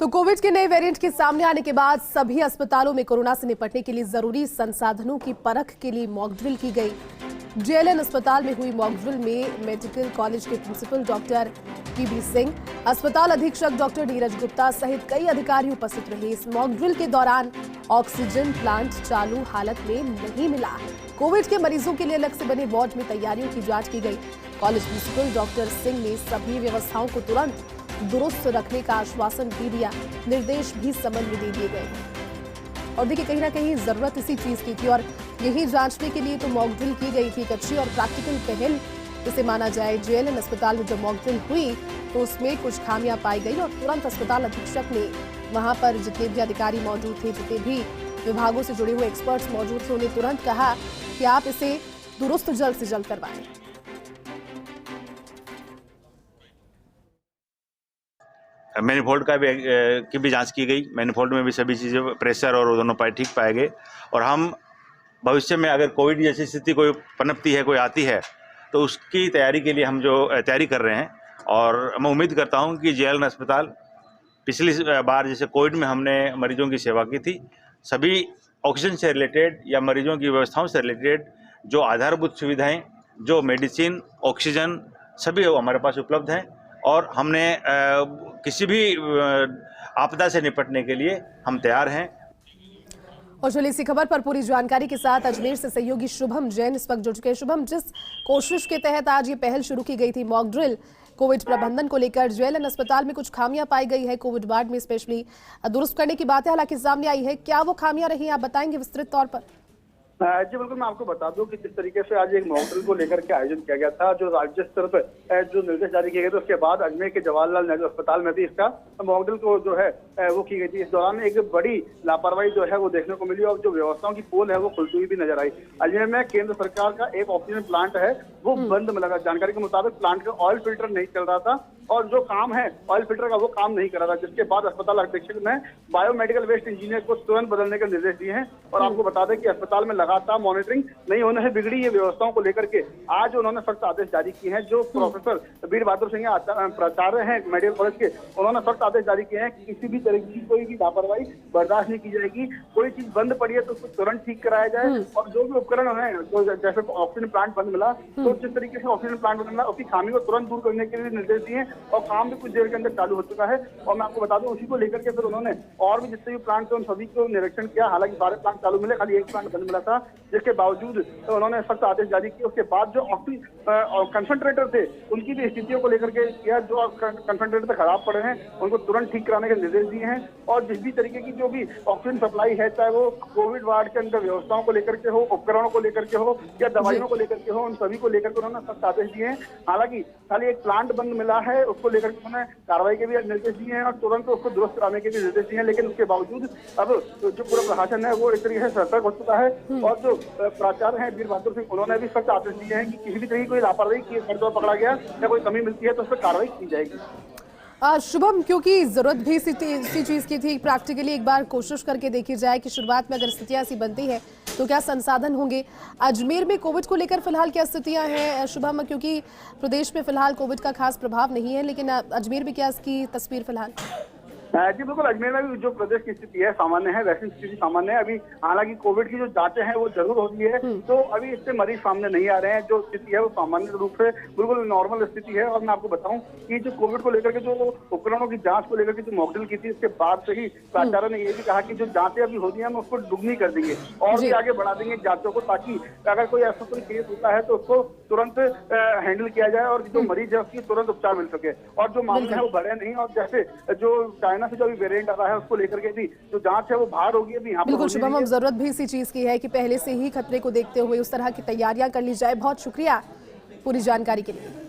तो कोविड के नए वेरिएंट के सामने आने के बाद सभी अस्पतालों में कोरोना से निपटने के लिए जरूरी संसाधनों की परख के लिए मॉक ड्रिल की गई। जेएलएन अस्पताल में हुई मॉक ड्रिल में मेडिकल कॉलेज के प्रिंसिपल डॉक्टर पीबी सिंह, अस्पताल अधीक्षक डॉक्टर नीरज गुप्ता सहित कई अधिकारी उपस्थित रहे। इस मॉक ड्रिल के दौरान ऑक्सीजन प्लांट चालू हालत में नहीं मिला। कोविड के मरीजों के लिए अलग से बने वार्ड में तैयारियों की जांच की गई। कॉलेज प्रिंसिपल डॉक्टर सिंह ने सभी व्यवस्थाओं को तुरंत दुरुस्त रखने का आश्वासन भी दिया। निर्देश भी समन में दे दिए गए। और देखिए, कहीं ना कहीं जरूरत इसी चीज की थी और यही जांचने के लिए तो मॉक ड्रिल की गई थी। एक अच्छी और प्रैक्टिकल पहल इसे माना जाए। जेएलएन अस्पताल में जब मॉक ड्रिल हुई तो उसमें कुछ खामियां पाई गई और तुरंत अस्पताल अधीक्षक ने वहां पर जितने भी अधिकारी मौजूद थे, जितने भी विभागों से जुड़े हुए एक्सपर्ट्स मौजूद थे, उन्हें तुरंत कहा कि आप इसे दुरुस्त जल्द से जल्द करवाएं। मैनिफोल्ड की भी जांच की गई। मैनिफोल्ड में भी सभी चीज़ें, प्रेशर और दोनों पाए ठीक पाए गए। और हम भविष्य में अगर कोविड जैसी स्थिति कोई पनपती है, कोई आती है, तो उसकी तैयारी के लिए हम जो तैयारी कर रहे हैं। और मैं उम्मीद करता हूं कि जेएलएन अस्पताल पिछली बार जैसे कोविड में हमने मरीजों की सेवा की थी, सभी ऑक्सीजन से रिलेटेड या मरीजों की व्यवस्थाओं से रिलेटेड जो आधारभूत सुविधाएँ, जो मेडिसिन, ऑक्सीजन, सभी हमारे पास उपलब्ध हैं। और हमने किसी भी आपदा से निपटने के लिए हम तैयार हैं। और चलिए इसी खबर पर पूरी जानकारी के साथ अजमेर से सहयोगी शुभम जैन इस वक्त जुड़ चुके हैं। शुभम, जिस कोशिश के तहत आज ये पहल शुरू की गई थी मॉक ड्रिल कोविड प्रबंधन को लेकर, जेएलएन अस्पताल में कुछ खामियां पाई गई है कोविड वार्ड में स्पेशली दुरुस्त करने की बातें हालांकि सामने आई है। क्या वो खामियां रही, आप बताएंगे विस्तृत तौर पर? जी बिल्कुल, मैं आपको बता दूं कि जिस तरीके से आज एक मॉक ड्रिल को लेकर के आयोजन किया गया था, जो राज्य स्तर पर जो निर्देश जारी किए गए थे, उसके बाद अजमेर के जवाहरलाल नेहरू अस्पताल में भी इसका मॉक ड्रिल को जो है वो की गई थी। इस दौरान एक बड़ी लापरवाही जो है वो देखने को मिली और जो व्यवस्थाओं की पोल है वो खुलती हुई भी नजर आई। अजमेर में केंद्र सरकार का एक ऑक्सीजन प्लांट है वो बंद मिला था। जानकारी के मुताबिक प्लांट का ऑयल फिल्टर नहीं चल रहा था और जो काम है ऑयल फिल्टर का वो काम नहीं कर रहा था, जिसके बाद अस्पताल अधीक्षक ने बायोमेडिकल वेस्ट इंजीनियर को तुरंत बदलने के निर्देश दिए हैं। और आपको बता दें कि अस्पताल में लगातार मॉनिटरिंग नहीं होने से बिगड़ी ये व्यवस्थाओं को लेकर के आज उन्होंने सख्त आदेश जारी किए हैं। जो प्रोफेसर वीर बहादुर सिंह प्राचार्य हैं मेडिकल कॉलेज के, उन्होंने सख्त आदेश जारी किए हैं कि किसी भी तरह की कोई भी लापरवाही बर्दाश्त नहीं की जाएगी। कोई चीज बंद पड़ी है तो उसको तुरंत ठीक कराया जाए। और जो भी उपकरण है, तो जैसे ऑक्सीजन प्लांट बंद मिला, तो जिस तरीके से ऑक्सीजन प्लांट बंद मिला उसकी खामी को तुरंत दूर करने के लिए निर्देश दिए और काम भी कुछ देर के अंदर चालू हो चुका है। और मैं आपको बता दूं, उसी को लेकर के फिर उन्होंने और भी जितने भी प्लांट थे उन सभी को निरीक्षण किया। हालांकि सारे प्लांट चालू मिले, खाली एक प्लांट बंद मिला था, जिसके बावजूद तो उन्होंने सख्त आदेश जारी किए। उसके बाद जो कंसंट्रेटर थे उनकी भी स्थितियों को लेकर के किया। जो कंसंट्रेटर खराब पड़े हैं उनको तुरंत ठीक कराने के निर्देश दिए हैं। और जिस भी तरीके की जो भी ऑक्सीजन सप्लाई है, चाहे वो कोविड वार्ड के अंदर व्यवस्थाओं को लेकर के हो, उपकरणों को लेकर के हो या दवाइयों को लेकर के हो, उन सभी को लेकर के उन्होंने सख्त आदेश दिए हैं। हालांकि खाली एक प्लांट बंद मिला है, उसको लेकर के उन्होंने कार्रवाई के भी निर्देश दिए हैं और तुरंत उसको दुरुस्त कराने के भी निर्देश दिए हैं। लेकिन उसके बावजूद अब जो पूरा प्रशासन है वो एक तरीके से सतर्क हो चुका है। और जो प्राचार्य हैं वीर बहादुर सिंह, उन्होंने भी सख्त आदेश दिए हैं कि किसी भी तरह की कोई लापरवाही की पकड़ा गया या कोई कमी मिलती है तो उस पर कार्रवाई की जाएगी। शुभम, क्योंकि जरूरत भी इसी चीज की थी, प्रैक्टिकली एक बार कोशिश करके देखी जाए कि शुरुआत में अगर स्थितियां ऐसी बनती है तो क्या संसाधन होंगे। अजमेर में कोविड को लेकर फिलहाल क्या स्थितियां हैं शुभम, क्योंकि प्रदेश में फिलहाल कोविड का खास प्रभाव नहीं है, लेकिन अजमेर में क्या इसकी तस्वीर फिलहाल? जी बिल्कुल, अजमेर में भी जो प्रदेश की स्थिति है सामान्य है, वैसी स्थिति सामान्य है। अभी हालांकि कोविड की जो जांचें हैं वो जरूर होती है, तो अभी इससे मरीज सामने नहीं आ रहे हैं। जो स्थिति है वो सामान्य रूप से बिल्कुल नॉर्मल स्थिति है। और मैं आपको बताऊं कि जो कोविड को लेकर के जो उपकरणों की जांच को लेकर के जो मॉक ड्रिल की थी, उसके बाद से ही प्राचार्य ने ये भी कहा कि जो जांचें अभी होती है हम उसको दुगनी कर देंगे और भी आगे बढ़ा देंगे जांचों को, ताकि अगर कोई ऐसा कोई केस होता है तो उसको तुरंत हैंडल किया जाए और जो मरीज है उसकी तुरंत उपचार मिल सके। और जो मामले है वो बढ़े नहीं। और जैसे जो चाइना से जो अभी वेरिएंट आ रहा है उसको लेकर के भी जो जांच है वो बाहर होगी अभी यहाँ पर। बिल्कुल शुभम, हम जरूरत भी इसी चीज की है कि पहले से ही खतरे को देखते हुए उस तरह की तैयारियां कर ली जाए। बहुत शुक्रिया पूरी जानकारी के लिए।